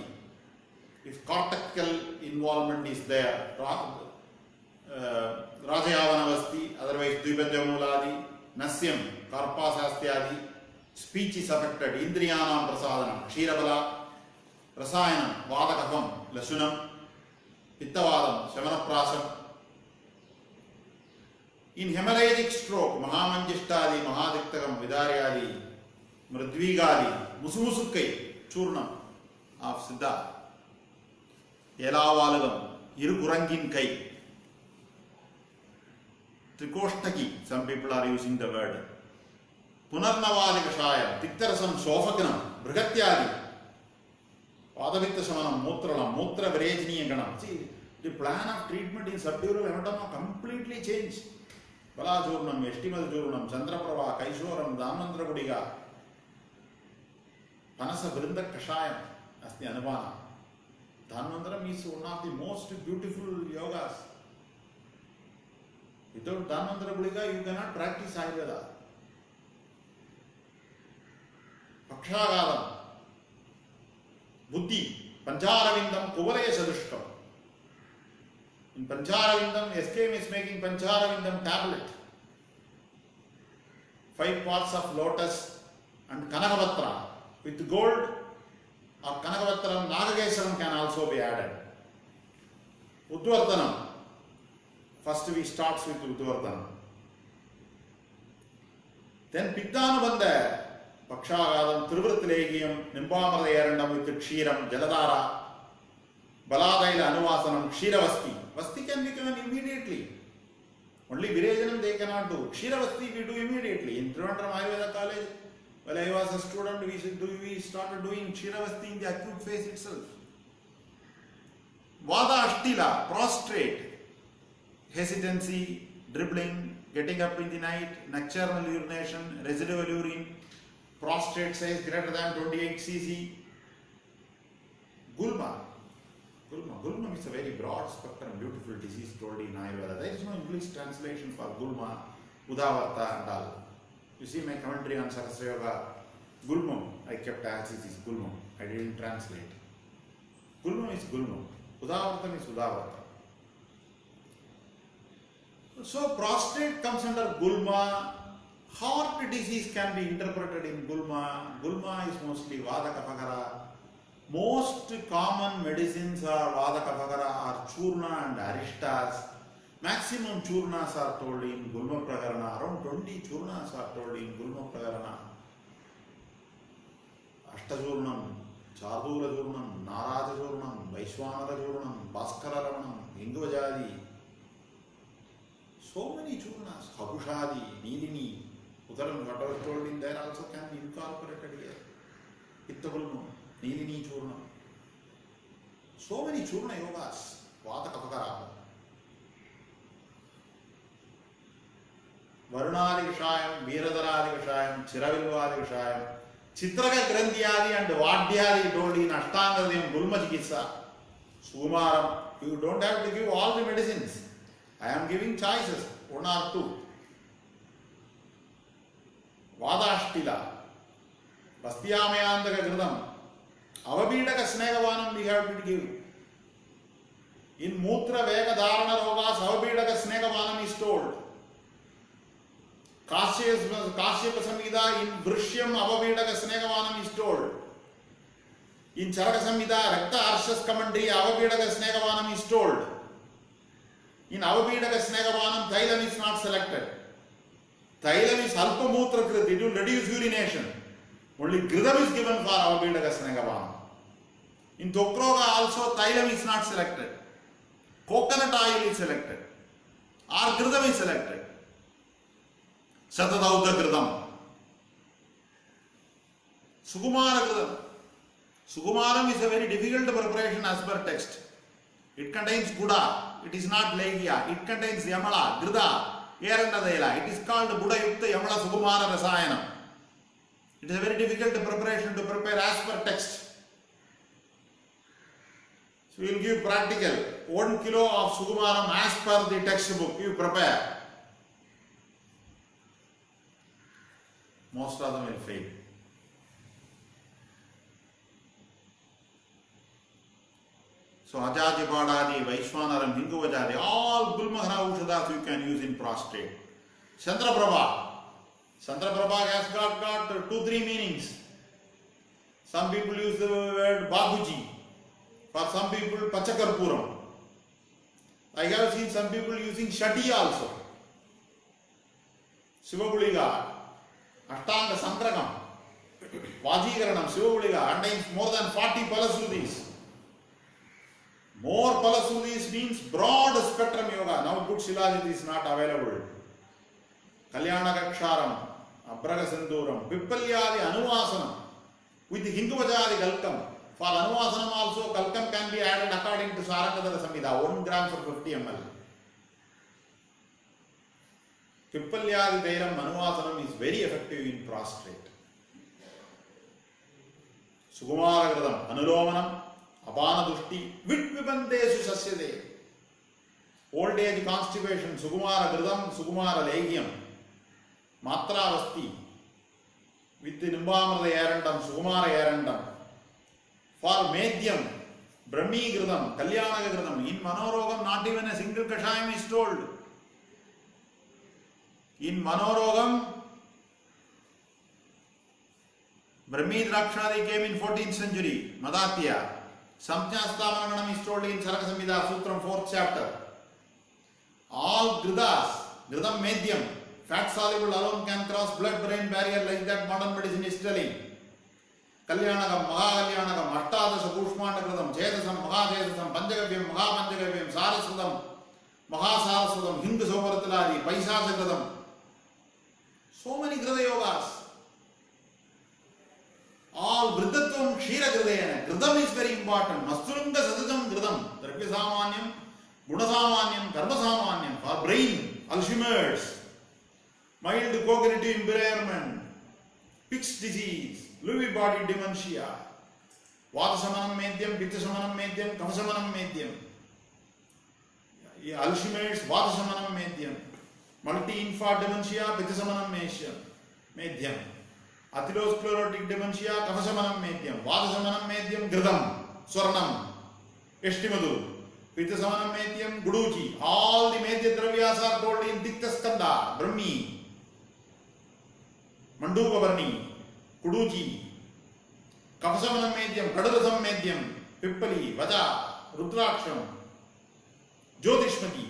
If cortical involvement is there, Rajayavana Vasti, otherwise Dvibhadyamuladi, Nasyam, Karpasastyadi, speech is affected, Indriyanam Prasadanam, Kshirabala, Rasayanam, Vadakafam, Lasunam, Pittavadam, Shamanaprasam. In hemorrhagic stroke, Mahamanjishtadi, Mahadiktakam, Vidaryadi, Mridvigadi, Musumusukai, Churnam of Siddha, Yelavalagam, Irukurangin Kai, Trikoshtaki, some people are using the word. Punarnavadi Kashayam, Tiktarasam Sofaganam, Brigatyadi, Padavitta Samanam, Mutralam, Mutra Virajini Ganam. See, the plan of treatment in subdural hematoma completely changed. Balachurnam, Estimal Churnam, Chandraprava, Kaishoram, Dhanvantara Gudiga, Panasa Vrinda Kashayam, as the Anuvana. Dhanvantaram is one of the most beautiful yogas. Without Dhanvantara Gudiga, you cannot practice Ayurveda. Pakshagadam, Buddhi, Pancharavindam, Kuvalaya Sadushkam. In Pancharavindam, SKM is making Pancharavindam tablet. 5 parts of lotus and Kanakavatra with gold or Kanakavatra Nagagesaram can also be added. Udvartanam. First we start with Udvartanam. Then Pittanubandha, Pakshagadam, Trivritlegium, Nimbamradayarandam with Kshiram, Jaladara, Baladaila Anuvasanam, Kshiravasti. Vasti can be given immediately. Only Virajanam they cannot do. Kshiravasti we do immediately. In Trivandrum Ayurveda College, while I was a student, we started doing Kshiravasti in the acute phase itself. Vada Ashtila, prostrate, hesitancy, dribbling, getting up in the night, nocturnal urination, residual urine, prostate size greater than 28 cc. Gulma. Gulma is a very broad spectrum, beautiful disease told in Ayurveda. There is no English translation for Gulma, Udavarta and all. You see my commentary on Sahasra Yoga, Gulmam, I kept as it is Gulmam. I didn't translate. Gulmam is Gulmam. Udavartam is Udavarta. So prostate comes under Gulma. Heart disease can be interpreted in Gulma. Gulma is mostly Vada Kapagara. Most common medicines are Vada Kapagara are Churna and Aristas. Maximum Churnas are told in Gulma Prakarana. Around 20 Churnas are told in Gulma Prakarana. Ashtachurnam, Chardura Churnam, Naraja Churnam, Vaishwanara Churnam, Bhaskara Ramanam, Ingvajadi. So many Churnas, Hakushadi, Nilini, Uttaram, whatever told in there also can be incorporated here. Ittagulmam, Nilini Churnam. So many Churna yogas. Vata Kapakara. Varunadi Kashayam, Veeradaradi Kashayam, Chiravilvadi Kashayam, Chitraka Grandhyadi and Vadyadi told in Ashtanga Gulma Chikitsa. Sukumaram. You don't have to give all the medicines. I am giving choices, one or two. Vadashtila, Vastyamayandaga Gridam, Avabhidaka Snegavanam we have to give. In Mutra Vega Dharana Rogas, Avabhidaka Snegavanam is told. Kashyapa Samhita in Vrishyam Avabhidaka Snegavanam is told. In Charaka Samhita, Rakta Arshas commentary, Avabhidaka Snegavanam is told. In Avabhidaka Snegavanam, Thailam is not selected. Thailam is Alpamutra Kriti, it will reduce urination. Only Gridam is given for Avabhidaka Snegavanam. In Tokroga also, Thailam is not selected. Coconut oil is selected. Or Gridam is selected. Satadauta Gridam. Sukumara Gridam. Sukumaram is a very difficult preparation as per text. It contains Buddha, it is not Legya, it contains Yamala, Grida, Yerandadela. It is called Buddha Yukta Yamala Sukumara Rasayanam. It is a very difficult preparation to prepare as per text. So we will give practical 1 kilo of Sukumaram as per the textbook. You prepare. Most of them will fail. So Ajaji Badadi, Vaishwanaram, Hinguvajadi, all Gulmahana Ushadas you can use in prostrate. Chandraprabha. Chandraprabha has got 2-3 meanings. Some people use the word Babuji. For some people, Pachakarpuram. I have seen some people using Shati also. Sivaguliga, Ashtanga Sankragam, Vajikaranam, Sivaguliga contains more than 40 Palasudis. More Palasudis means broad spectrum yoga. Now good Shilajit is not available. Kalyanakaksharam, Abraga Sindhuram, Pippalyadi Anuvasanam with the Hinguvajadi Kalkam. For Anuvasanam also Kalkam can be added according to Sarangadara Samhita, 1 gram for 50 ml. Pippalyadi Dairam Anuvasanam is very effective in prostrate. Sukumara Gridam, Anulomanam, Apana Dushti, Vitvibantesu Sasyade. Old age constipation, Sukumara Gridam, Sukumara Legium, Matra Vasti, with the Nimbamrada Yarandam, Sukumara Yarandam. For Medhyam, Brahmi Gridam, Kalyanaga Gridam, in Manorogam not even a single Kashayam is told. In Manorogam, Brahmi Drakshadi came in 14th century, Madatya. Samjnastavananam is told in Charaka Samhita, Sutram 4th chapter. All Gridas, Gridam Medhyam, fat soluble alone can cross blood-brain barrier like that modern medicine is telling. Kalyanagam, Mahakalyanagam, Ashtadasha Pushmanda Gridam, Chedasam, Mahachedasam, Panchagavyam, Mahapanchagavyam, Sarasvatam, Mahasarasvatam, Hindu Soparathaladi, Paisasa Gridam. So many Grida yogas. All Vridatvam Kshira Gridayana. Gridam is very important. Masturanga Sadajam Gridam. Dravya Samanyam, Guna Samanyam, Karma Samanyam. For brain, Alzheimer's, mild cognitive impairment, Pick's disease, Lewy body dementia, Vata Samanam Medhyam, Pitta Samanam Medhyam, Kapha Samanam Medhyam. Alzheimer's, Vata Samanam Medhyam. Multi-infarct dementia, Pitta Samanam Medhyam. Atherosclerotic dementia, Kaphasamanam Medhyam, Vadasamanam Medhyam, Gridam, Swarnam, Eshtimadu, Pittasamanam Medhyam, Guduji. All the Medhya Dravyas are told in Diktaskanda, Brahmi, Mandukavarni, Guduji, Kaphasamanam Medhyam, Kadarasam Medhyam, Pippali, Vaja, Rudraksham, Jyotishmati,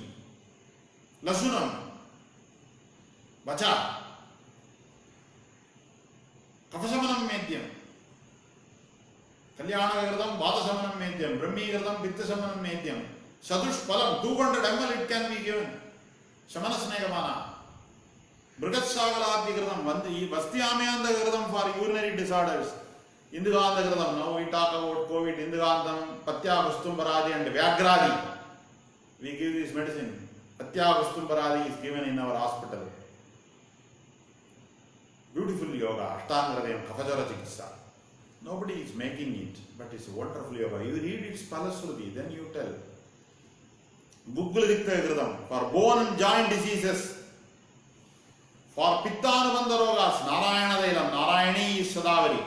Lasunam, Vacha. Kaphasamanam Medhyam, Kalyanaga Gridam, Vadasamanam Medhyam, Brahmi Gridam, Pittasamanam Medhyam, Sadush Palam, 200 ml it can be given. Shamana Snegavana, Brigat Sagaladi Gridam, Vastyamyanda Gridam for urinary disorders, Indugandha Gradam. Now we talk about COVID, Indugandham, Patya Kustumbaradi and Vyagradi. We give this medicine. Patya Kustumbaradi is given in our hospital. Beautiful yoga, Ashtanga Hridayam, Kapajara Chikitsa. Nobody is making it, but it's a wonderful yoga. You read its Palasruti, then you tell. Gugguladitta Gradam for bone and joint diseases. For Pittanubandha Rogas, Narayana Dailam, Narayani is Sadavari.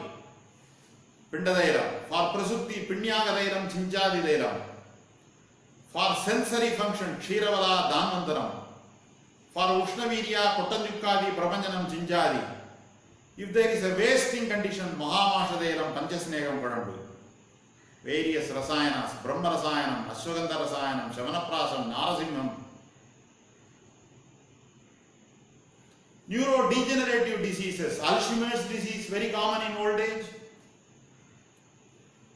Pinda Dailam. For Prasupti, Pinyaga Dailam, Chinchadi Dailam. For sensory function, Ksheeravala, Dhanvantaram. For Ushnavirya, Kotanyukadi, Prapanjanam, Chinchadi. If there is a wasting condition, Mahamasha Dailam, Panchasnegam Padandu. Various Rasayanas, Brahma Rasayanam, Ashwagandha Rasayanam, Shavanaprasam, Narasimham. Neurodegenerative diseases, Alzheimer's disease, very common in old age.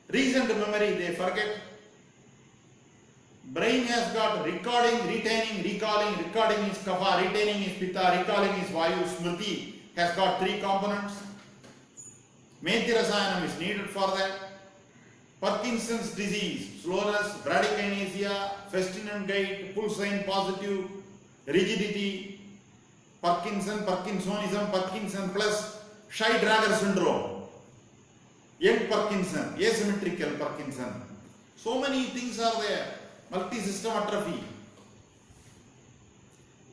Recent memory, they forget. Brain has got recording, retaining, recalling. Recording is kapha, retaining is pitta, recalling is vayu. Smriti has got 3 components. Medhya Rasayanam is needed for that. Parkinson's disease, slowness, bradykinesia, Festinon gait, pull sign positive, rigidity, Parkinsonism, Parkinson plus Shy-Drager syndrome, young Parkinson, asymmetrical Parkinson. So many things are there. Multi-system atrophy.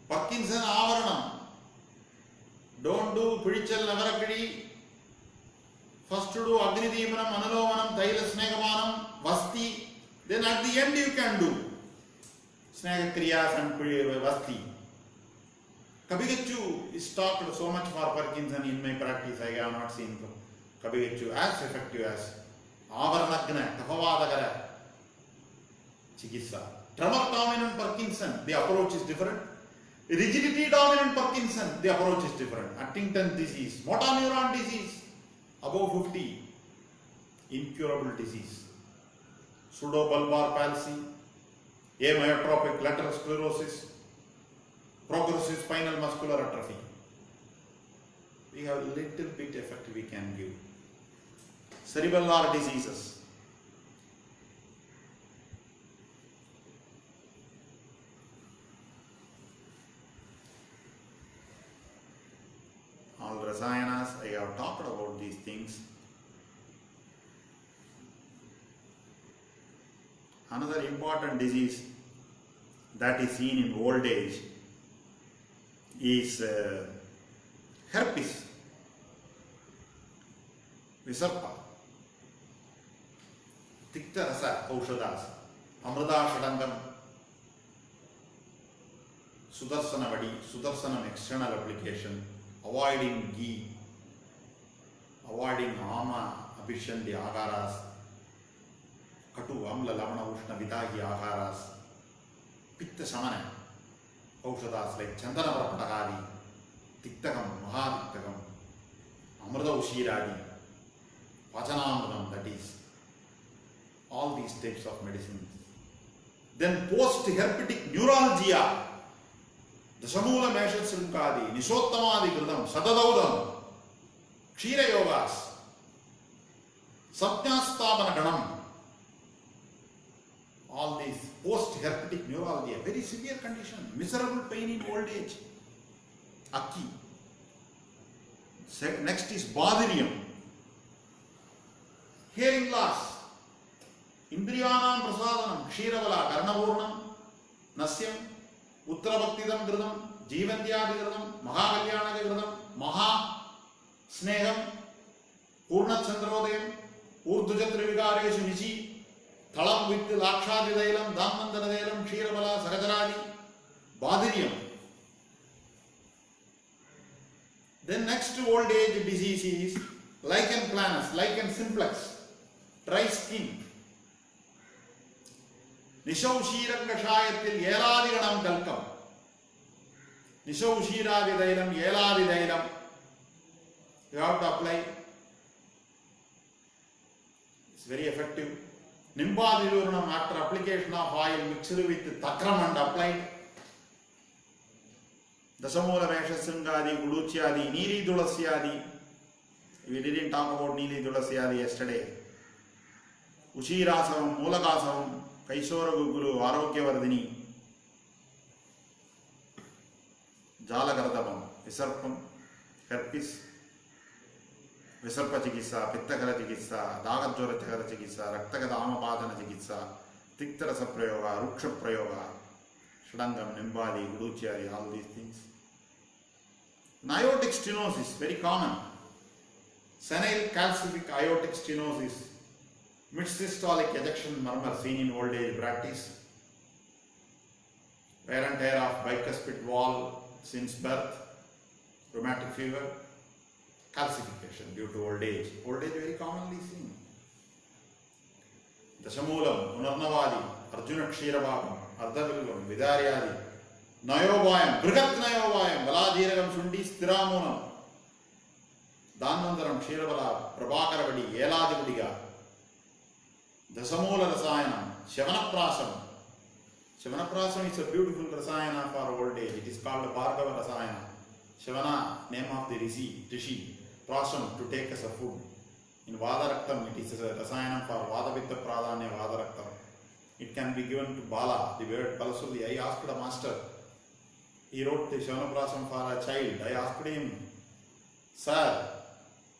Parkinson Avaranam. Don't do Pidichal Navarakadi. First to do Agnideemanam, Analomanam, Taila Snegamanam, Vasti. Then at the end you can do Snagakriyas and Vasti. Kabigachu is talked so much for Parkinson in my practice. I have not seen Kabigachu as effective as Avaranagna, Tapavadagara, Chikitsa. Tremor dominant Parkinson, the approach is different. Rigidity dominant Parkinson, the approach is different. Huntington disease, motor neuron disease, above 50, incurable disease. Pseudobulbar palsy, amyotrophic lateral sclerosis, progressive spinal muscular atrophy. We have a little bit effect we can give. Cerebellar diseases. All Rasayanas, I have talked about these things. Another important disease that is seen in old age is herpes, Visarpa, Tikta Rasa, Aushadas, Amrita Shadangam, Sudarsana Vadi, Sudarsanam external application, avoiding ghee, avoiding ama, abhishandi agaras, Katu, Amla, Lavana, Ushna, Vidagi agaras, Pitta Samana, Aushadas like Chandana Prapatakadi, Tiktakam, Mahadiktakam, Amrita Ushiradi, Pachanamradam, that is, all these types of medicines. Then post-herpetic neuralgia, the Samula Meshatsrinkadi, Nisottamadi Gridam, Satadaudam, Kshira Yogas, Sapnyastabana Ganam, all these post-herpetic neuralgia, very severe condition, miserable pain in old age. Akki. Next is Badirium. Hearing loss. Indriyanam Prasadanam, Ksheeravala, Karnapurnam, Nasyam, Uttarabhaktidam Gridam, Jeevandyadi Gridam, Mahakalyanaga Gridam, Maha Sneham, Purna Chandrodayam, Urdhujatra Vigareshu Nichi, Thalam with Lakshadi Dailam, Dhanvantana Dailam, Ksheeravala, Sagajaradi, Badirium. Then next old age disease is lichen planus, lichen simplex, dry skin. Nishaushira Kashayatil Yeladiganam Kalkam. Nishaushiradi Dailam, Yeladi Dailam. You have to apply. It's very effective. Nimbadiduranam after application of oil mixed with takram and applied. Dasamula Meshatsringadi, Guduchyadi, Niri Dulasyadi, We didn't talk about Neeli Tulasiyadi yesterday. Ushirasavam, Mulakasavam, Kaishora Gugulu, Arogyavardhini, Jalagaradabam, Visarpam, herpes, Visarpa Chikitsa, Pittakara Chikitsa, Dagajora Chakara Chikitsa, Raktagada Amapadana Chikitsa, Tiktarasa Prayoga, Ruksha Prayoga, Shadangam, Nimbali, Guduchari, all these things. Aortic stenosis, very common. Senile calcific aortic stenosis, mid-systolic ejection murmur seen in old age practice, wear and tear of bicuspid wall since birth, rheumatic fever, calcification due to old age. Old age very commonly seen. Dashamulam, Unarnavadi, Arjuna Kshirabhagam, Ardhavilvam, Vidaryadi, Nayobayam, Brihat Nayobayam, Baladhiragam Sundi, Stiramunam, Dhanvandaram, Kshirabala, Prabhakaravadi, Yeladibudiga, Dasamula Rasayanam, Shavanaprasam. Shavanaprasam is a beautiful Rasayana for old age. It is called Bhargava Rasayana. Shavana, name of the Rishi, Prasam, to take as a food. In Vadaraktam, it is a Rasayana for Vadavitta Pradhanya Vadaraktam. It can be given to Bala, the word Balasuli. I asked the master, he wrote the Shavanaprasam for a child. I asked him, Sir,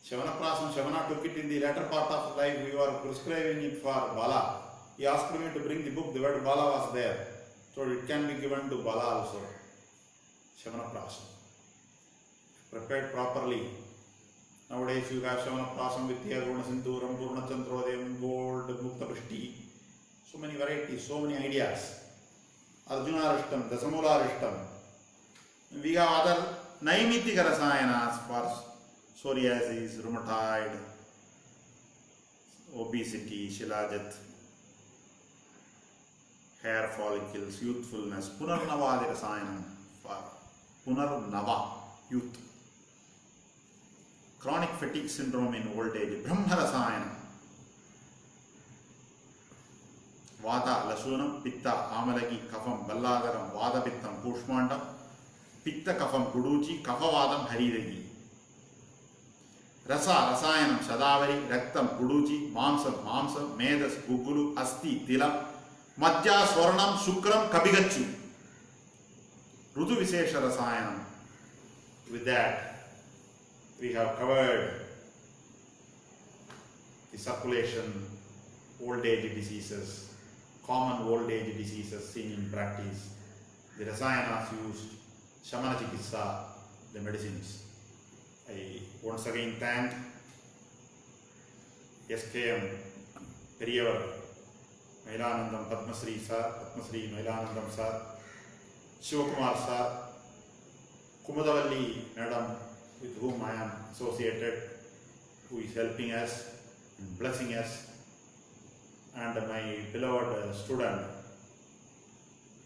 Shavana took it in the latter part of life, we were prescribing it for Bala. He asked me to bring the book, the word Bala was there. So it can be given to Bala also. Shavanaprasam. Prepared properly. Nowadays you have Shavanaprasam with Yaguna Sinturam, Purna Chandrodayam, gold, Mukta Prishti. So many varieties, so many ideas. Arjuna Rishtam, Dasamula Rishtam. We have other Naimitika Rasayanas for psoriasis, rheumatoid, obesity, Shilajat, hair follicles, youthfulness, Punarnavadi Rasayanam for Punarnava, youth. Chronic fatigue syndrome in old age, Brahma Rasayanam. Vata, Lasunam, Pitta, Amalagi, Kafam, Ballagaram, Vada Pittam, Pushmandam, Pitta Kafam, Kuduchi, Kafavadam, Haridagi. Rasa, Rasayanam, Shadavari, Raktam, Kuduchi, Mamsam, Medas, Gugulu, Asti, Tilam, Madhya, Swarnam, Shukram, Kabigachu. Rutu Visesha Rasayanam. With that, we have covered the circulation, old age diseases, common old age diseases seen in practice, the Rasayanas used, Shamana Chikitsa, the medicines. I once again thank SKM Periyavar, Mailanandam Padmasri Sir, Padmasri Mailanandam Sir, Shivakumar Sir, Kumudavalli Madam, with whom I am associated, who is helping us and blessing us, and my beloved student,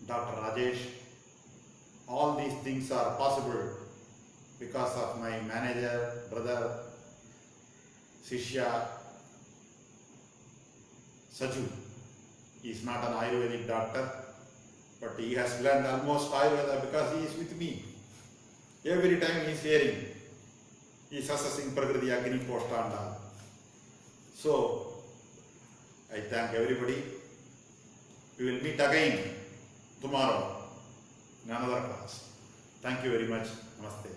Dr. Rajesh. All these things are possible because of my manager, brother, Sishya, Saju. He is not an Ayurvedic doctor, but he has learned almost Ayurveda because he is with me. Every time he is hearing, he is assessing Prakriti, Agni, Poshtanda. So, I thank everybody. We will meet again tomorrow in another class. Thank you very much. Namaste.